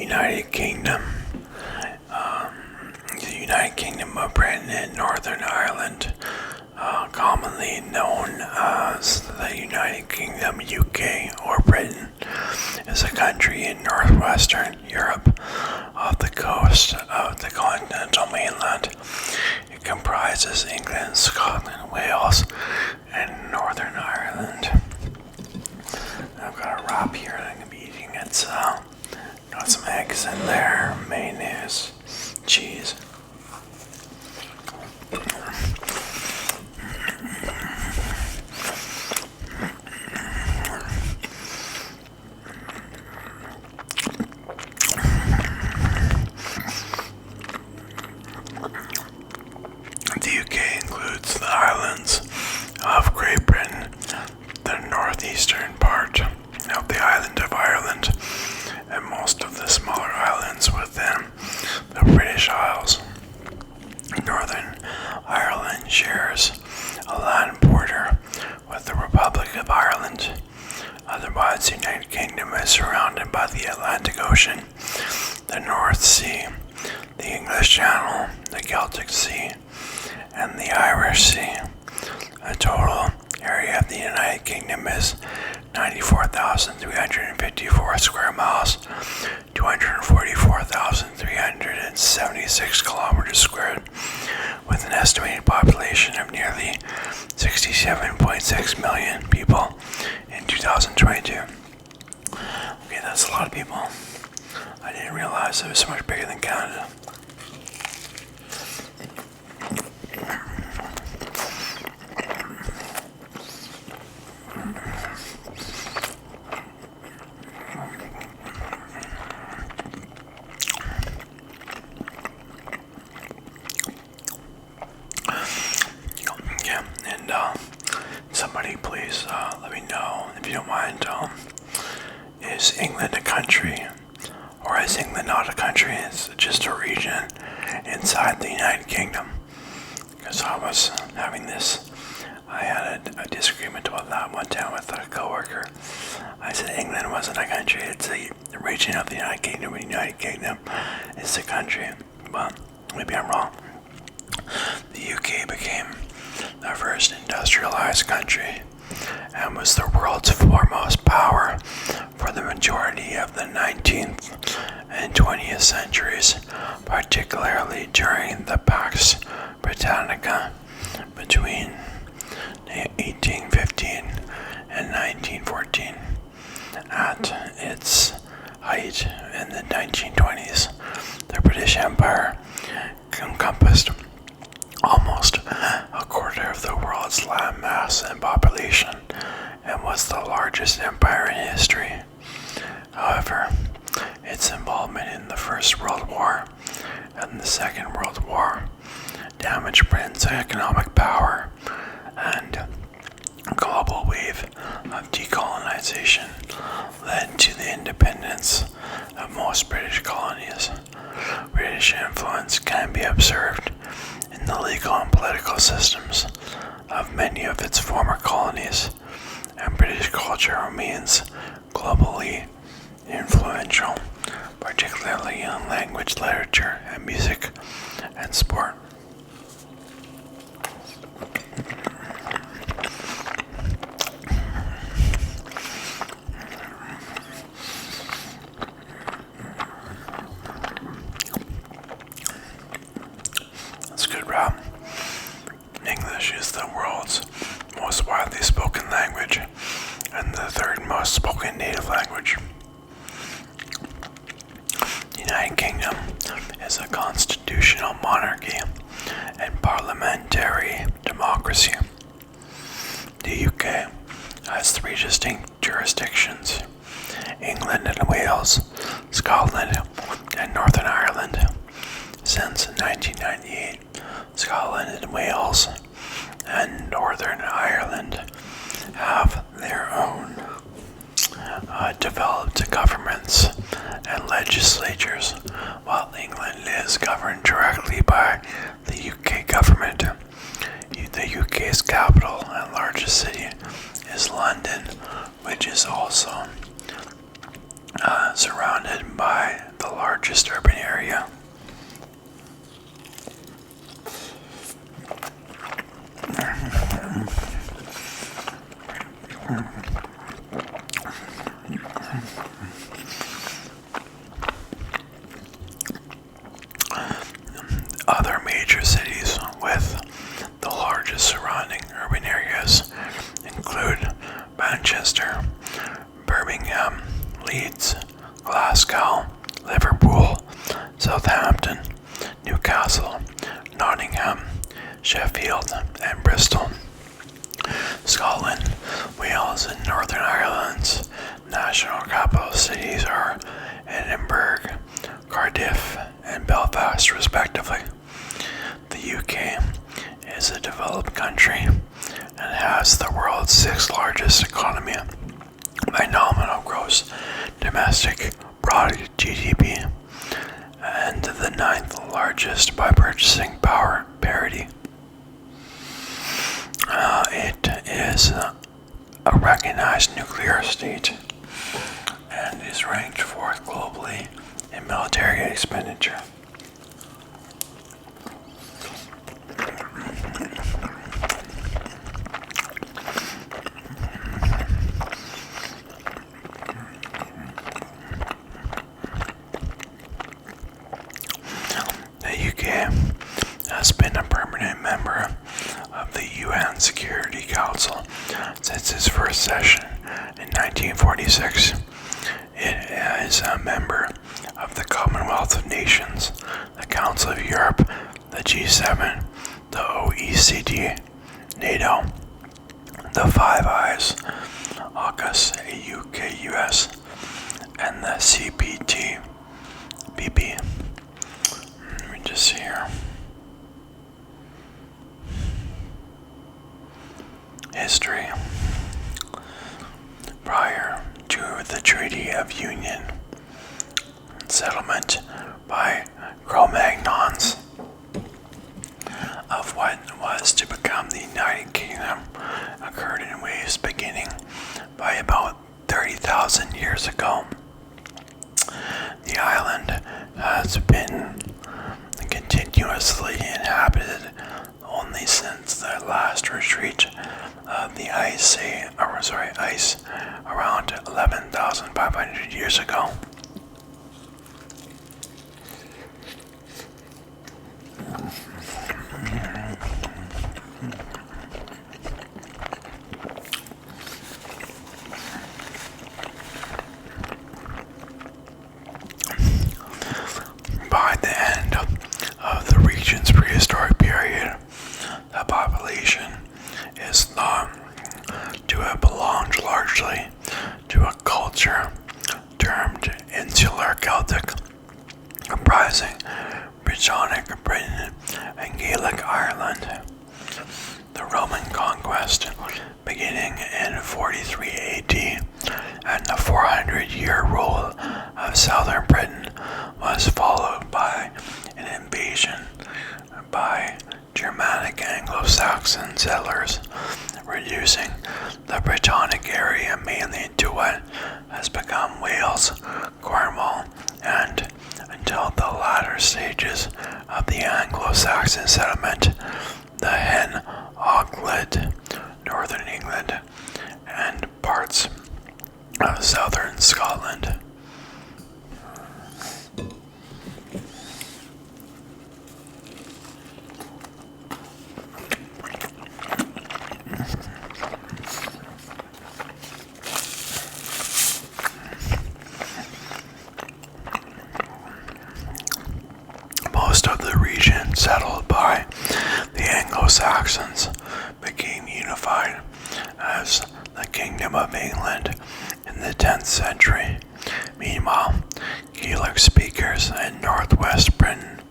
United Kingdom. The United Kingdom of Britain and Northern Ireland, commonly known as the United Kingdom, UK, or Britain, is a country in northwestern Europe off the coast of the continental mainland. It comprises England, Scotland, Wales, and Northern Ireland. I've got a wrap here that I'm going to be eating. It's got some eggs in there, mayonnaise, cheese. The UK includes the islands of Great Britain, the northeastern part of the island of Ireland, and most of the smaller islands within the British Isles. Northern Ireland shares a land border with the Republic of Ireland. Otherwise, the United Kingdom is surrounded by the Atlantic Ocean, the North Sea, the English Channel, the Celtic Sea, and the Irish Sea. The total area of the United Kingdom is 94,354 square miles, 244,376 kilometers squared, with an estimated population of nearly 67.6 million people in 2022. Okay, that's a lot of people. I didn't realize it was so much bigger than Canada. Somebody please let me know, if you don't mind, is England a country, or is England not a country? It's just a region inside the United Kingdom. Because I was having this, I had a disagreement about that one time with a coworker. I said England wasn't a country, it's a region of the United Kingdom, and the United Kingdom is a country. But maybe I'm wrong. The UK became the first industrialized country and was the world's foremost power for the majority of the 19th and 20th centuries, particularly during the Pax Britannica between 1815 and 1914. At its height in the 1920s, the British Empire encompassed almost a quarter of the world's land mass and population, and was the largest empire in history. However, its involvement in the First World War and the Second World War damaged Britain's economic power, and a global wave of decolonization led to the independence of most British colonies. British influence can be observed in the legal and political systems of many of its former colonies, and British culture remains globally influential, particularly in language, literature, and music, and sport. That's a good rap. English is the world's most widely spoken language and the third most spoken native language. The United Kingdom is a constitutional monarchy and parliamentary democracy. The UK has three distinct jurisdictions: England and Wales, Scotland, and Northern Ireland. Since 1998, Scotland and Wales and Northern Ireland have their own developed governments and legislatures, while England is governed directly by the UK government. The UK's capital and largest city is London, which is also surrounded by the largest urban area. Other major cities with the largest surrounding urban areas include Manchester, Birmingham, Leeds, Glasgow, Liverpool, Southampton, Newcastle, Nottingham, Sheffield, and Bristol. Scotland, Wales, and Northern Ireland's national capital cities are Edinburgh, Cardiff, and Belfast, respectively. The UK is a developed country and has the world's sixth largest economy by nominal gross domestic product (GDP) and the ninth largest by purchasing power parity. It is a recognized nuclear state and is ranked fourth globally in military expenditure. The UK has been a permanent member of the UN Security Council since its first session in 1946. It is a member of the Commonwealth of Nations, the Council of Europe, the G7, the OECD, NATO, the Five Eyes, AUKUS, UK-US, and the CPTPP. Let me just see here. History. Prior to the Treaty of Union, settlement by Cro-Magnons of what was to become the United Kingdom occurred in waves beginning by about 30,000 years ago. The island has been continuously inhabited only since the last retreat of the ice around 11,500 years ago. By the end of the region's prehistoric period, the population is thought to have belonged largely to a culture termed Insular Celtic, comprising Brittonic Britain and Gaelic Ireland. The Roman conquest, beginning in 43 AD, and the 400-year rule of southern Britain was followed by an invasion by Germanic Anglo-Saxon settlers, reducing the Brittonic area mainly to what has become Wales, Cornwall, and, until the latter stages of the Anglo-Saxon settlement, the Hen Ogledd, northern England, and parts of southern Scotland. Most of the region settled by the Anglo-Saxons became unified as the Kingdom of England in the 10th century. Meanwhile, Gaelic speakers in northwest Britain,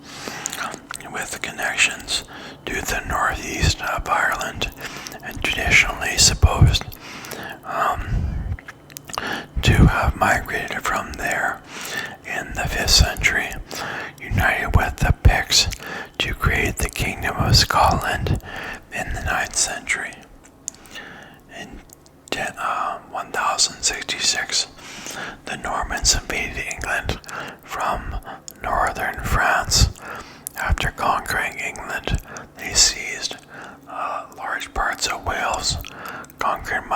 with connections to the northeast of Ireland, and traditionally supposed to have migrated from there in the 5th century, united with the Picts to create the Kingdom of Scotland in the 9th century. In 1066, the Normans invaded England from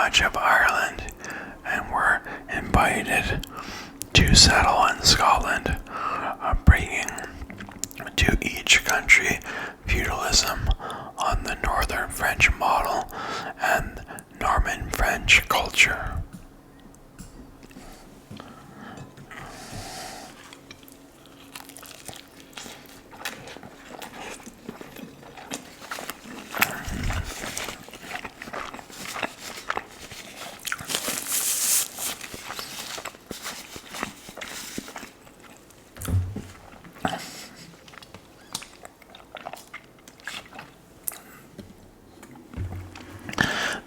much of Ireland and were invited to settle in Scotland, bringing to each country feudalism on the Northern French model and Norman French culture.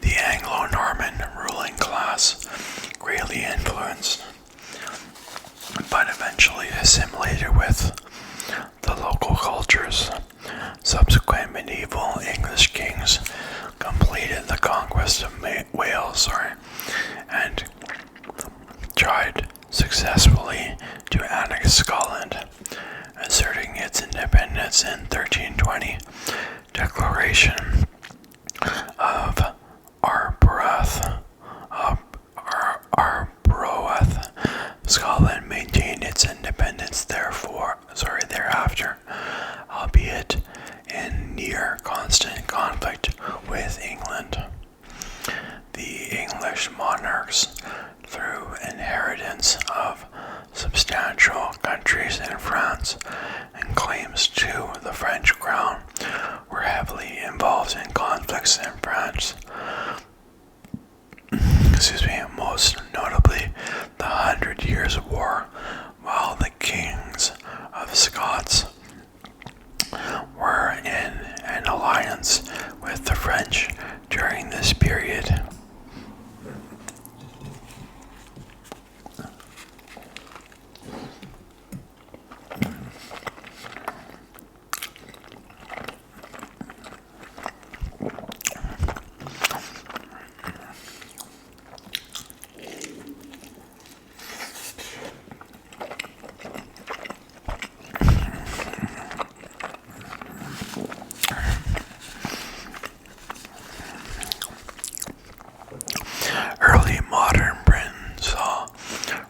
The Anglo-Norman ruling class, greatly influenced, but eventually assimilated with the local cultures. Subsequent medieval English kings completed the conquest of Wales, and tried successfully to annex Scotland, asserting its independence in 1320. Declaration of Arbroath. Scotland maintained its independence thereafter, albeit in near constant conflict with England. The English monarchs, through inheritance of substantial countries in France and claims to the French crown, were heavily involved in conflicts in France. Most notably the 100 Years' War, while the kings of Scots were in an alliance with the French during this period. Early modern Britain saw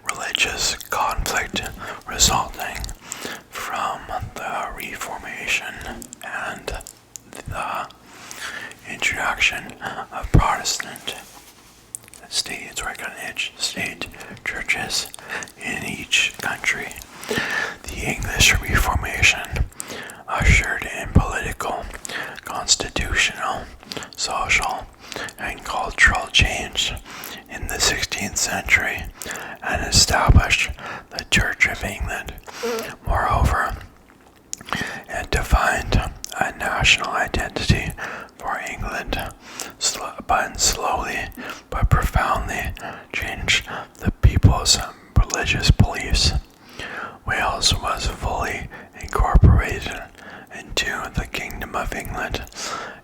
religious conflict resulting from the Reformation and the introduction of Protestant state churches in each country. The English Reformation ushered in political, constitutional, social, and cultural change in the 16th century and established the Church of England. Moreover, it defined a national identity for England, but slowly but profoundly changed the people's religious beliefs. Wales was fully incorporated into the Kingdom of England,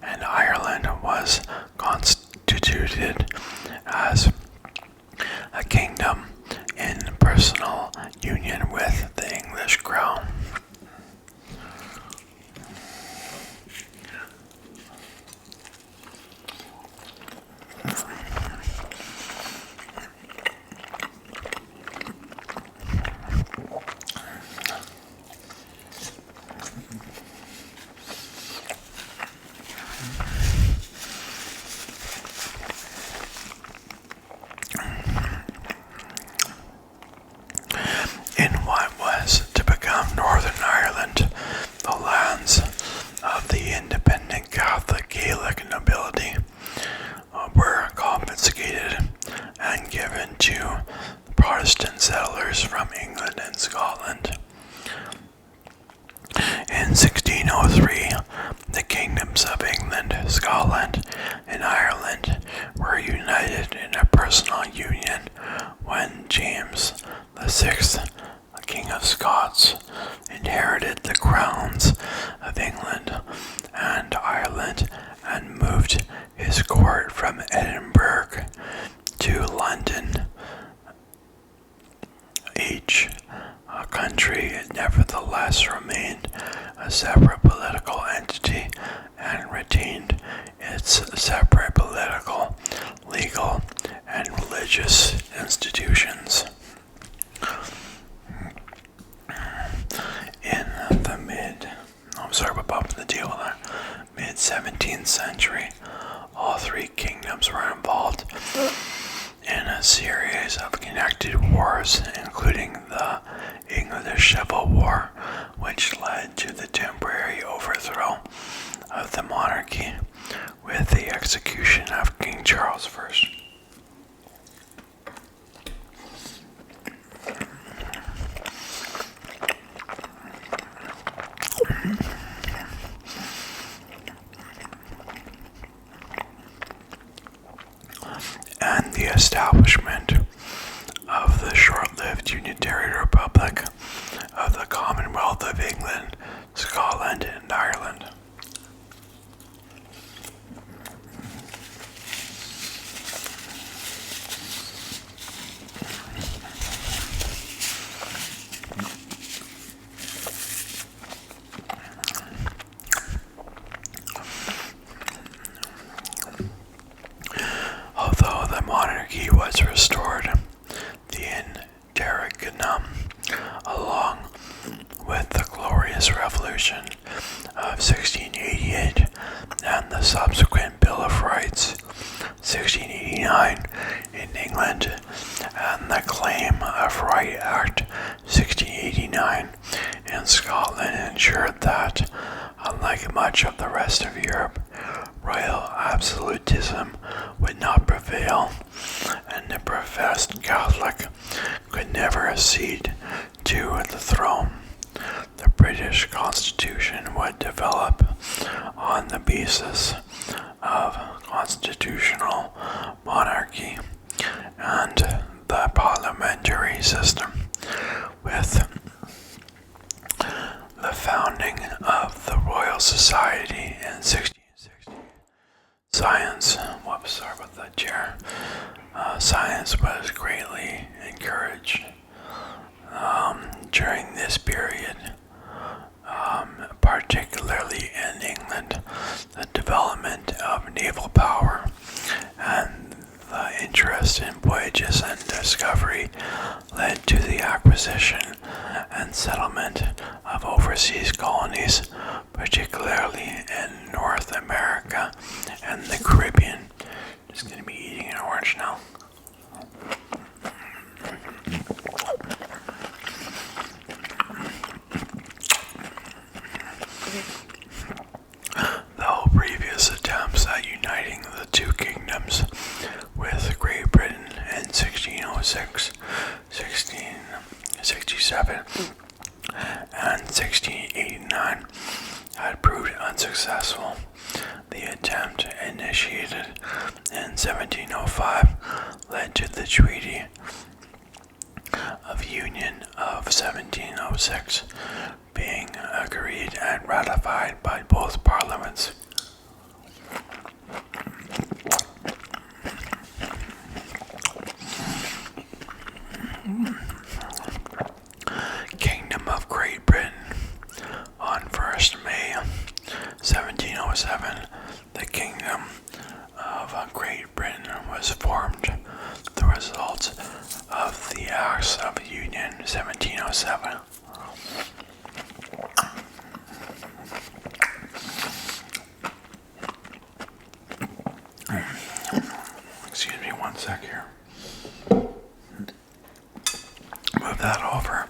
and Ireland was constituted as a kingdom in personal union with the English crown. In what was to become Northern Ireland, the lands of the independent Catholic Gaelic nobility were confiscated and given to Protestant settlers from England and Scotland. In 1603, the kingdoms of England, Scotland, and Ireland were united in a personal union when James VI, King of Scots, inherited the crowns of England and Ireland and moved his court from Edinburgh to London. Each country nevertheless remained a separate political entity and retained its separate political, legal, religious institutions. In the mid 17th century, all three kingdoms were involved in a series of connected wars, including the English Civil War, which led to the temporary overthrow of the monarchy with the execution of King Charles I. And the establishment of the short-lived Unitary Republic of the Commonwealth of England, Scotland, and Ireland. Although the monarchy was restored, the interregnum, along with the Glorious Revolution of 1688 and the subsequent Bill of Rights, 1689 in England, and the Claim of Right Act, 1689 in Scotland, ensured that, unlike much of the rest of Europe, royal absolutism would not prevail, and the professed Catholic could never accede to the throne. The British Constitution would develop on the basis of constitutional monarchy and the parliamentary system, with the founding of the Royal Society in 1660. Science was greatly encouraged during this period, particularly in England. The development of naval power and the interest in voyages and discovery led to the acquisition and settlement of overseas colonies, particularly in North America and the Caribbean. Just going to be eating an orange now. Though previous attempts at uniting the two kingdoms with Great Britain in 1606, 1667, and 1689 had proved unsuccessful, the attempt initiated in 1705 led to the Treaty of Union of 1706 being agreed and ratified by both parliaments. Kingdom of Great Britain. On 1st May 1707, the Kingdom of Great Britain was formed, the result of the Acts of Union 1707. Excuse me one sec here. Move that over.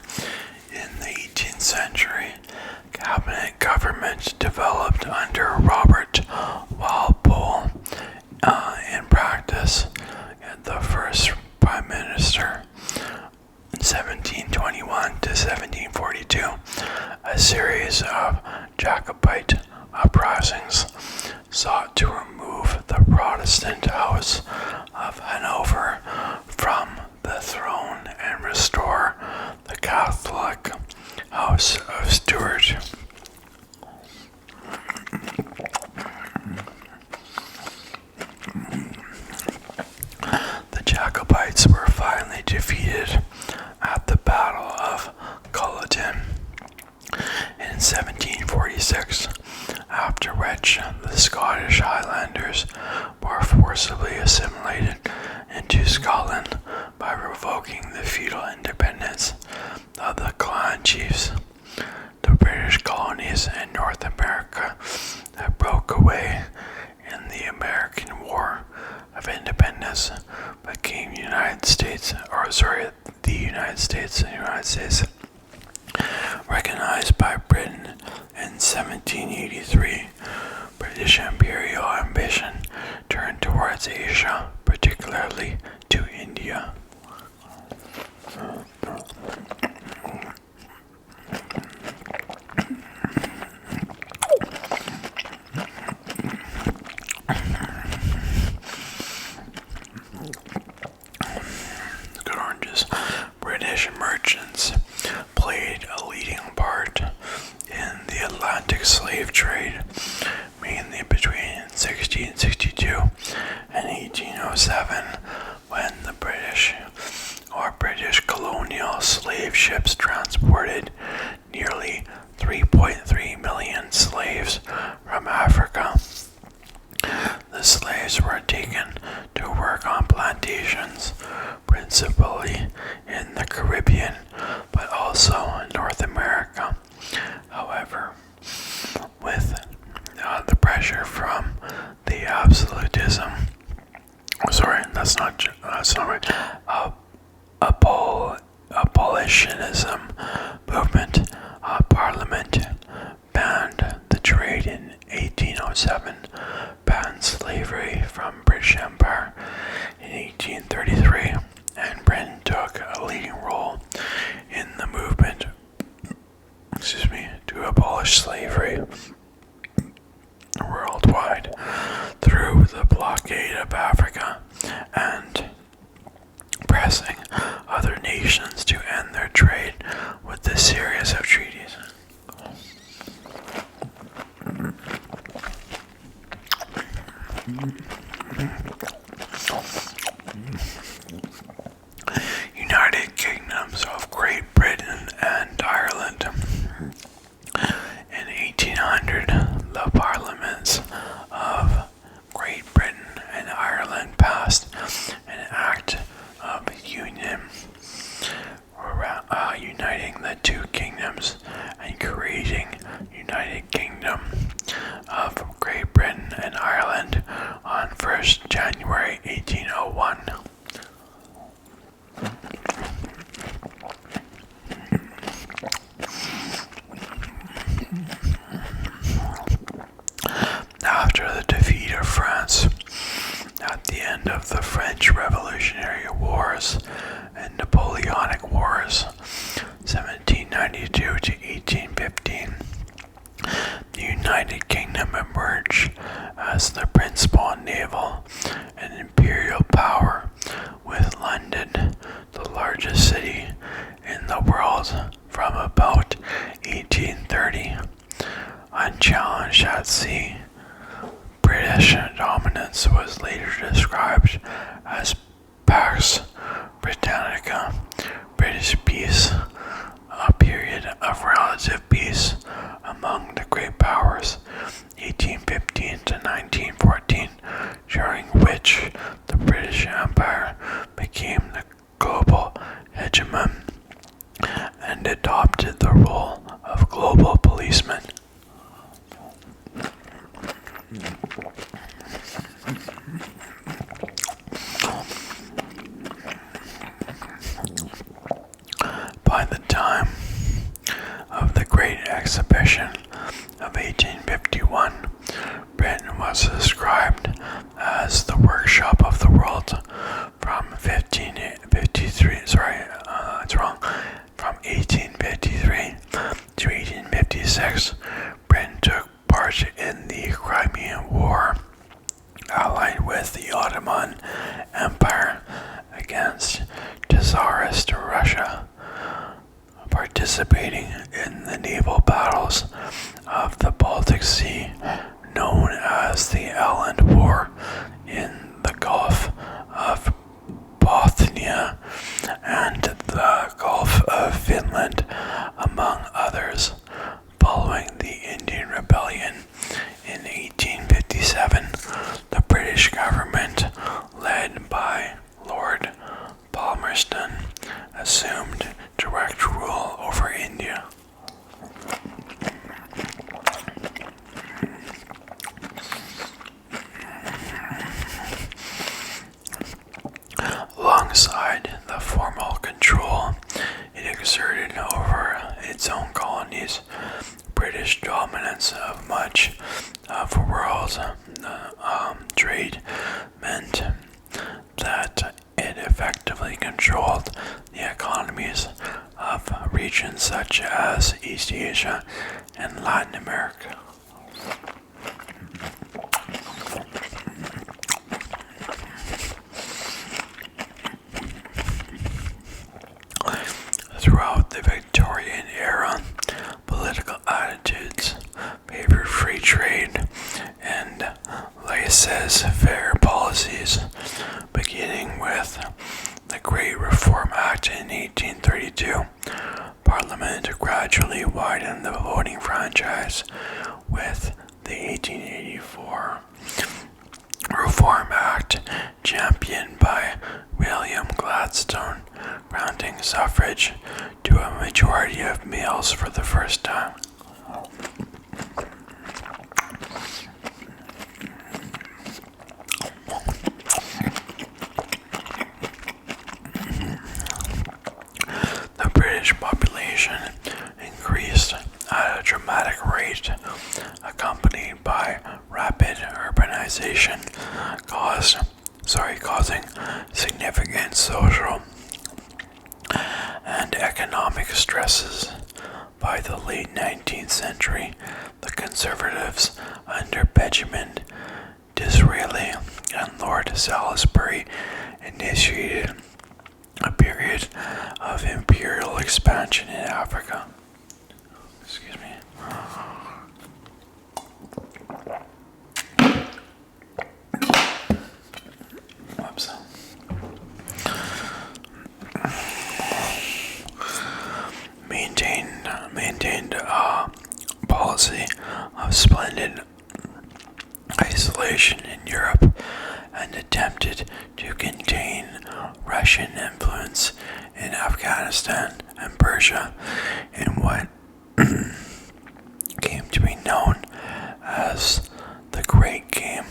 In the 18th century, cabinet government developed under Robert Walpole. In practice, the first prime minister in 1721 to 1742, a series of Jacobite uprisings sought to remove the Protestant House of Hanover from the throne and restore the Catholic House of Stuart. The Jacobites were finally defeated at the Battle of Culloden in 1746 after which the Scottish Highlanders were forcibly assimilated into Scotland by revoking the feudal independence of the clan chiefs. The British colonies in North America that broke away in the American War of Independence became the United States, recognized by Britain in 1783. British Imperial ambition turned towards Asia, particularly to India. Good oranges. British merchants played a leading part in the Atlantic slave trade, mainly between 1662 and 1807, when the British colonial slave ships transported nearly 3.3 million slaves from Africa. The slaves were taken to work on plantations, principally in the Caribbean, but also in North America. However, with the pressure from the abolitionism movement, Parliament banned the trade in 1807, banned slavery from British Empire in 1833, and Britain took a leading role in the movement to abolish slavery worldwide through the blockade of Africa and pressing other nations to end their trade with a series of treaties. United Kingdoms of Great Britain and Ireland. In 1800, the Parliaments of Great Britain and Ireland passed an Act of Union, uniting the two kingdoms and creating United Kingdom of Great Britain and Ireland on 1st January 1801. After the defeat of France at the end of the French Revolutionary Wars and Napoleonic Wars, 1792 to 1815, the United Kingdom emerged as the principal naval and imperial power, with London, the largest city in the world from about 1830, unchallenged at sea. British dominance was later described as Pax Britannica, British peace, a period of relative peace among the great powers, 1815 to 1914, during which the British Empire became the global hegemon and adopted the role of global policeman. By the time of the Great Exhibition of 1851, Britain was described as the workshop of the world. From 1853 to 1856, Britain took part in the Crimean War, allied with the Ottoman Empire against Tsarist Russia, participating in the naval battles of the Baltic Sea, known as the Åland War, in the Gulf of Bothnia and the Gulf of Finland, among others. Following the Indian Rebellion colonies. British dominance of much of world trade meant that it effectively controlled the economies of regions such as East Asia and Latin America. Throughout the Victorian era, political attitudes favored free trade and laissez-faire policies, beginning with the Great Reform Act in 1832. Parliament gradually widened the voting franchise with the 1884 Reform Act, championed by William Gladstone, granting suffrage to a majority of males for the first time. The British population increased at a dramatic rate, accompanied by rapid urbanization, causing significant social and economic stresses. By the late 19th century, the Conservatives under Benjamin Disraeli and Lord Salisbury initiated a period of imperial expansion in Africa. Excuse me. Whoops. Maintained a policy of splendid isolation in Europe and attempted to contain Russian influence in Afghanistan and Persia in what came to be known as the Great Game.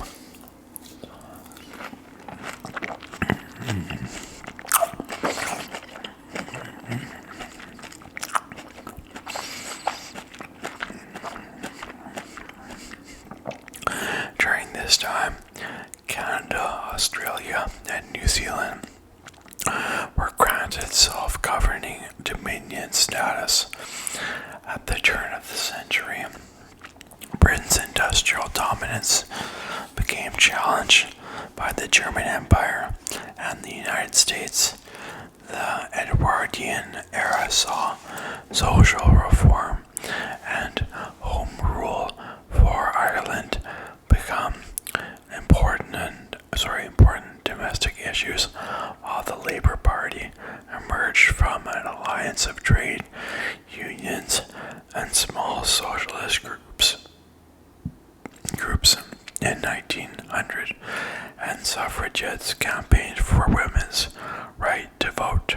During this time, Canada, Australia, and New Zealand were granted self-governing dominion status. At the turn of the century, Britain's industrial dominance became challenged by the German Empire and the United States. The Edwardian era saw social reform and home rule for Ireland become important domestic issues, while the Labour Party emerged from an alliance of trade unions and small socialist groups in 1900, and suffragettes campaigned for women's right to vote.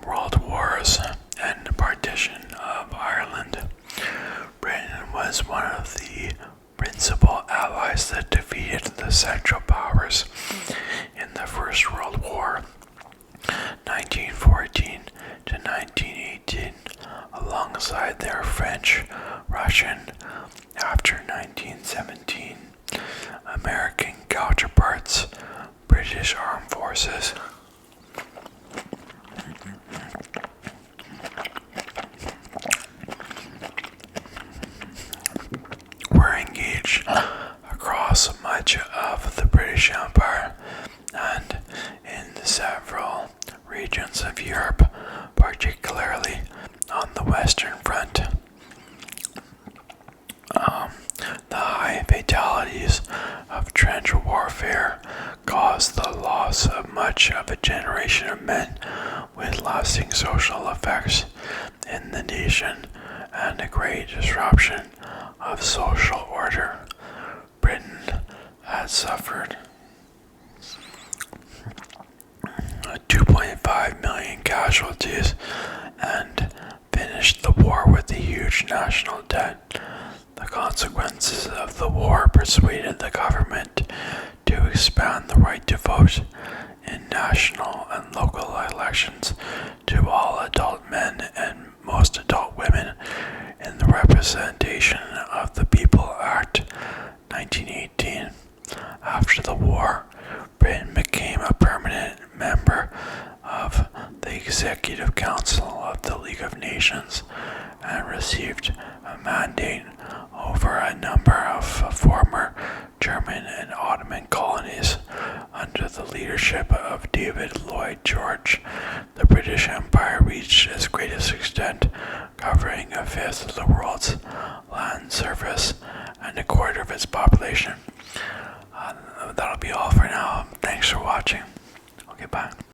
World Wars and the partition of Ireland. Britain was one of the principal allies that defeated the Central Powers in the First World War, 1914 to 1918, alongside their French, Russian, after 1917, American counterparts, British Armed Forces. Were engaged across much of the British Empire and in several regions of Europe, particularly on the Western Front. The high fatalities of trench warfare caused the loss of much of a generation of men with lasting social effects in the nation and a great disruption of social order. Britain had suffered 2.5 million casualties and finished the war with a huge national debt. The consequences of the war persuaded the government to expand the right to vote in national and local elections to all adult men and most adult women in the Representation of the People Act 1918. After the war, Britain became a permanent member of the Executive Council of the League of Nations and received a mandate over a number of former German and Ottoman colonies. Under the leadership of David Lloyd George, the British Empire reached its greatest extent, covering a fifth of the world's land surface and a quarter of its population. That'll be all for now. Thanks for watching. Okay, bye.